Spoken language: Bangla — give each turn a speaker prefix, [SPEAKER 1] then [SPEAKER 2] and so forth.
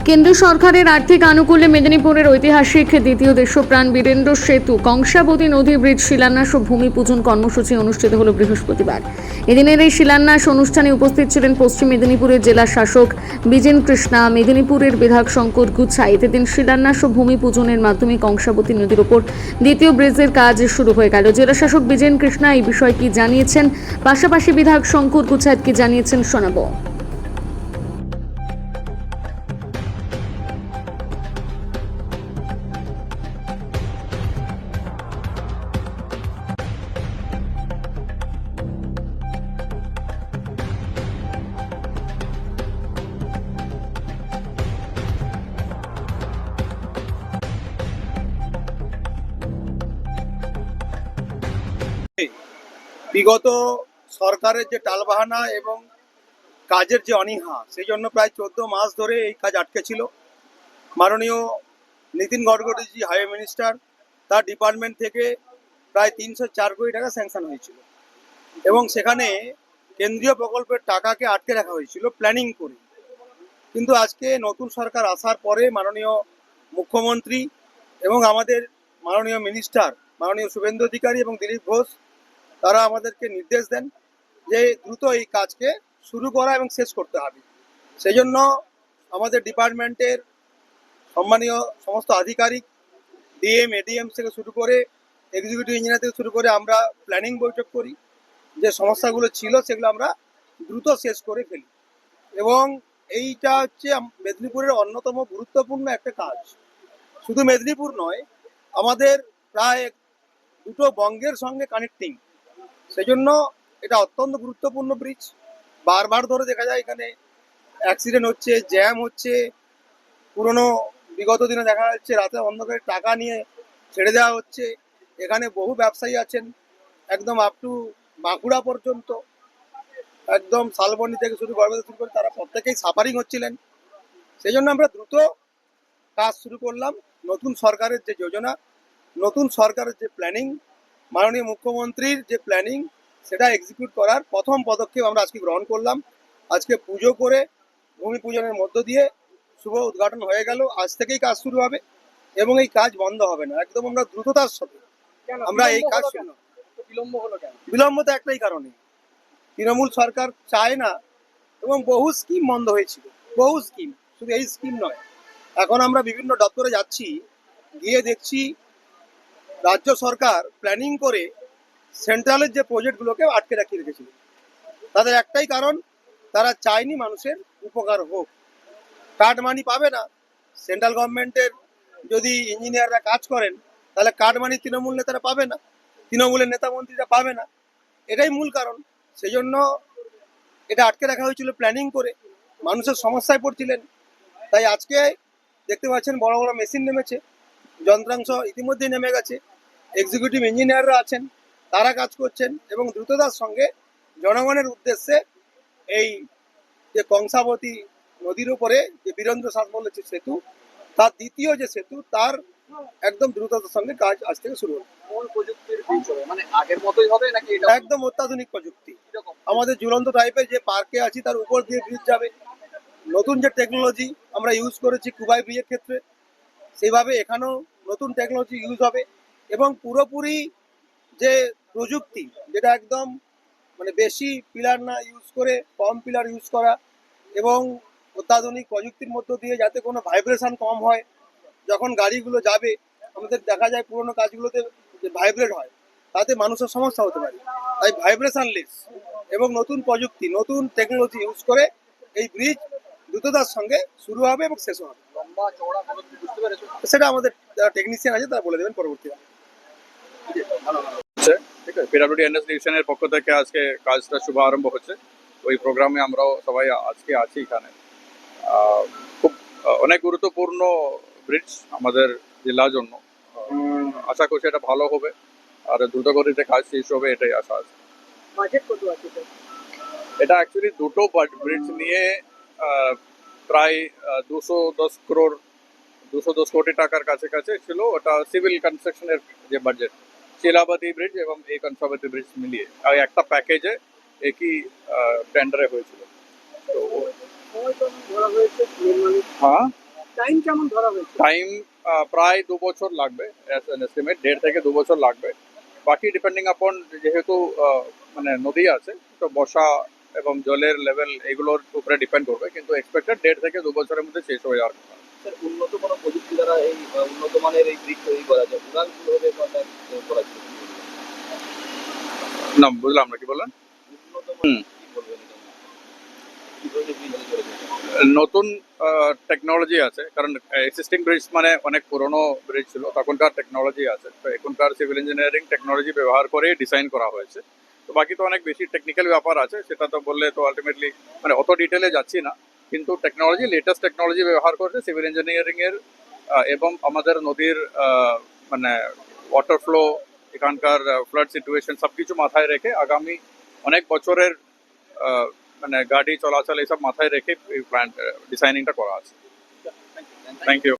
[SPEAKER 1] কেন্দ্র সরকারের আর্থিক আনুকূল্যে মেদিনীপুরের ঐতিহাসিক দ্বিতীয় দেশপ্রাণ বীরেন্দ্র সেতু কংসাবতী নদী ব্রিজ শিলান্যাস ও ভূমি পূজন কর্মসূচি অনুষ্ঠিত হল বৃহস্পতিবার। এদিনের এই শিলান্যাস অনুষ্ঠানে উপস্থিত ছিলেন পশ্চিম মেদিনীপুরের জেলা শাসক বিজেন কৃষ্ণা, মেদিনীপুরের বিধায়ক শঙ্কর গুচ্ছাই। এদিন শিলান্যাস ও ভূমি পূজনের মাধ্যমে কংসাবতী নদীর ওপর দ্বিতীয় ব্রিজের কাজ শুরু হয়ে গেল। জেলা শাসক বিজেন কৃষ্ণা এই বিষয়ে কি জানিয়েছেন, পাশাপাশি বিধায়ক শঙ্কর গুচ্ছাই কি জানিয়েছেন শোনাবো।
[SPEAKER 2] বিগত সরকারের যে টালবাহানা এবং কাজের যে অনীহা, সেই জন্য প্রায় 14 মাস ধরে এই কাজ আটকে ছিল। মাননীয় নীতিন গডকরিজি হাইওয়ে মিনিস্টার, তার ডিপার্টমেন্ট থেকে প্রায় 304 কোটি টাকা স্যাংশন হয়েছিল এবং সেখানে কেন্দ্রীয় প্রকল্পের টাকাকে আটকে রাখা হয়েছিল প্ল্যানিং করে। কিন্তু আজকে নতুন সরকার আসার পরে মাননীয় মুখ্যমন্ত্রী এবং আমাদের মাননীয় মিনিস্টার মাননীয় শুভেন্দু অধিকারী এবং দিলীপ ঘোষ, তারা আমাদেরকে নির্দেশ দেন যে দ্রুত এই কাজকে শুরু করা এবং শেষ করতে হবে। সেই জন্য আমাদের ডিপার্টমেন্টের সম্মানীয় সমস্ত আধিকারিক, ডিএম, এডিএম থেকে শুরু করে এক্সিকিউটিভ ইঞ্জিনিয়ার থেকে শুরু করে আমরা প্ল্যানিং বৈঠক করি, যে সমস্যাগুলো ছিল সেগুলো আমরা দ্রুত শেষ করে ফেলি। এবং এইটা হচ্ছে মেদিনীপুরের অন্যতম গুরুত্বপূর্ণ একটা কাজ। শুধু মেদিনীপুর নয়, আমাদের প্রায় দুটো বঙ্গের সঙ্গে কানেক্টিং। সেই জন্য এটা অত্যন্ত গুরুত্বপূর্ণ ব্রিজ। বারবার ধরে দেখা যায় এখানে অ্যাক্সিডেন্ট হচ্ছে, জ্যাম হচ্ছে। পুরনো বিগত দিনে দেখা যাচ্ছে রাতে অন্ধকারে টাকা নিয়ে ছেড়ে দেওয়া হচ্ছে। এখানে বহু ব্যবসায়ী আছেন, একদম আপ টু বাঁকুড়া পর্যন্ত, একদম শালবনি থেকে শুরু করে তারা প্রত্যেকেই সাফারিং হচ্ছিলেন। সেই জন্য আমরা দ্রুত কাজ শুরু করলাম। নতুন সরকারের যে যোজনা, নতুন সরকারের যে প্ল্যানিং, মাননীয় মুখ্যমন্ত্রীর যে প্ল্যানিং, সেটা এক্সিকিউট করার প্রথম পদক্ষেপ আমরা আজকে গ্রহণ করলাম। আজকে পুজো করে ভূমি পূজনের মধ্য দিয়ে শুভ উদ্ঘাটন হয়ে গেল। আজ থেকেই কাজ শুরু হবে এবং এই কাজ বন্ধ হবে না, একদম আমরা দ্রুততার সাথে আমরা এই কাজ শুরু। বিলম্ব তো একটাই কারণে, তৃণমূল সরকার চায় না এবং বহু স্কিম বন্ধ হয়েছিল, বহু স্কিম, শুধু এই স্কিম নয়। এখন আমরা বিভিন্ন দপ্তরে যাচ্ছি, গিয়ে দেখছি রাজ্য সরকার প্ল্যানিং করে সেন্ট্রালের যে প্রজেক্টগুলোকে আটকে রাখিয়ে রেখেছিল। তাদের একটাই কারণ, তারা চায়নি মানুষের উপকার হোক। কার্ড মানি পাবে না। সেন্ট্রাল গভর্নমেন্টের যদি ইঞ্জিনিয়াররা কাজ করেন, তাহলে কার্ড মানি তৃণমূল নেতারা পাবে না, তৃণমূলের নেতা মন্ত্রীরা পাবে না। এটাই মূল কারণ। সেই জন্য এটা আটকে রাখা হয়েছিল প্ল্যানিং করে, মানুষের সমস্যায় পড়ছিলেন। তাই আজকে দেখতে পাচ্ছেন বড় বড় মেশিন নেমেছে, যন্ত্রাংশ ইতিমধ্যেই নেমে গেছে, এক্সিকিউটিভ ইঞ্জিনিয়াররা আছেন, তারা কাজ করছেন এবং দ্রুততার সঙ্গে জনগণের উদ্দেশ্যে এই যে কংসাবতী নদীর উপরে যে বীরেন্দ্র সাতবল্লী সেতু, তার দ্বিতীয় যে সেতু, তার একদম দ্রুততার সঙ্গে কাজ আজ থেকে শুরু হবে।
[SPEAKER 3] কোন প্রযুক্তির বীজ হবে, মানে আগের মতোই হবে নাকি এটা
[SPEAKER 2] একদম অত্যাধুনিক প্রযুক্তি। আমাদের ঝুলন্ত টাইপের যে পার্কে আছি তার উপর দিয়ে ব্রিজ যাবে। নতুন যে টেকনোলজি আমরা ইউজ করেছি কুবাই ব্রিজের ক্ষেত্রে, সেইভাবে এখানেও নতুন টেকনোলজি ইউজ হবে এবং পুরোপুরি যে প্রযুক্তি, যেটা একদম মানে বেশি পিলার না ইউজ করে কম পিলার ইউজ করা এবং অত্যাধুনিক প্রযুক্তির মধ্য দিয়ে যাতে কোনো ভাইব্রেশন কম হয়। যখন গাড়িগুলো যাবে, আমাদের দেখা যায় পুরোনো কাজগুলোতে যে ভাইব্রেট হয়, তাতে মানুষের সমস্যা হতে পারে। তাই ভাইব্রেশন লেস এবং নতুন প্রযুক্তি, নতুন টেকনোলজি ইউজ করে এই ব্রিজ দ্রুততার সঙ্গে শুরু হবে এবং শেষ হবে।
[SPEAKER 3] লম্বা চওড়া কত কি বুঝতে পেরেছো?
[SPEAKER 2] সেটা আমাদের যারা টেকনিশিয়ান আছে তারা বলে দেবেন পরবর্তীকালে।
[SPEAKER 4] ঠিক আছে, পিডব্লিউডি এনএস ডিভিশনের পক্ষ থেকে আজকে কাজটা শুভ আরম্ভ হচ্ছে। ওই প্রোগ্রামে আমরাও সবাই আজকে আছি এখানে। খুব অনেক গুরুত্বপূর্ণ ব্রিজ আমাদের জেলার জন্য। আশা করছি এটা ভালো হবে আর দ্রুত গতিতে কাজ শেষ হবে, এটাই আশা আছে।
[SPEAKER 3] বাজেট কত আছে স্যার?
[SPEAKER 4] এটা অ্যাকচুয়ালি দুটো ব্রিজ নিয়ে প্রায় 210 কোটি টাকার কাছাকাছি ছিল। ওটা সিভিল কনস্ট্রাকশনের যে বাজেট, শিলাবতী ব্রিজ এবং এই কংসাবতী ব্রিজ মিলিয়ে একটা প্যাকেজে একই টেন্ডারে হয়েছিল। তো হ্যাঁ,
[SPEAKER 3] টাইম কেমন ধরা হয়েছে?
[SPEAKER 4] টাইম প্রায় 2 বছর লাগবে, এস্টিমেট 1.5 থেকে 2 বছর লাগবে। বাকি ডিপেন্ডিং আপন যেহেতু মানে নদী আছে, তো বর্ষা এবং জলের লেভেল এগুলোর উপরে ডিপেন্ড করবে, কিন্তু এক্সপেক্টেড 1.5 থেকে 2 বছরের মধ্যে শেষ হয়ে যাওয়ার কথা।
[SPEAKER 3] স্যার, উন্নত কোনো প্রযুক্তি দ্বারা এই উন্নত মানের এই ব্রিজ তৈরি করা যায়, উড়ানগুলোভাবে করা যায়।
[SPEAKER 4] না, বুঝলাম না, কি বললেন?
[SPEAKER 3] উন্নত মানের কি বলবেন এটা? কি ধরনের ব্রিজ তৈরি করা যায়?
[SPEAKER 4] নতুন টেকনোলজি আছে, কারণ এক্সিস্টিং ব্রিজ মানে অনেক পুরনো ব্রিজ ছিল, তখনকার টেকনোলজি আছে, তো এখনকার সিভিল ইঞ্জিনিয়ারিং টেকনোলজি ব্যবহার করে ডিজাইন করা হয়েছে। তো বাকি তো অনেক বেশি টেকনিক্যাল ব্যাপার আছে, সেটা তো বললে তো আলটিমেটলি মানে অত ডিটেলে যাচ্ছি না, কিন্তু টেকনোলজি, লেটেস্ট টেকনোলজি ব্যবহার করছে সিভিল ইঞ্জিনিয়ারিং এর, এবং আমাদের নদীর মানে ওয়াটার ফ্লো, এখানকার ফ্লাড সিচুয়েশন সবকিছু মাথায় রেখে আগামী অনেক বছরের মানে গাড়ি চলাচল এইসব মাথায় রেখে এই প্ল্যান ডিজাইনিংটা করা আছে। Thank you.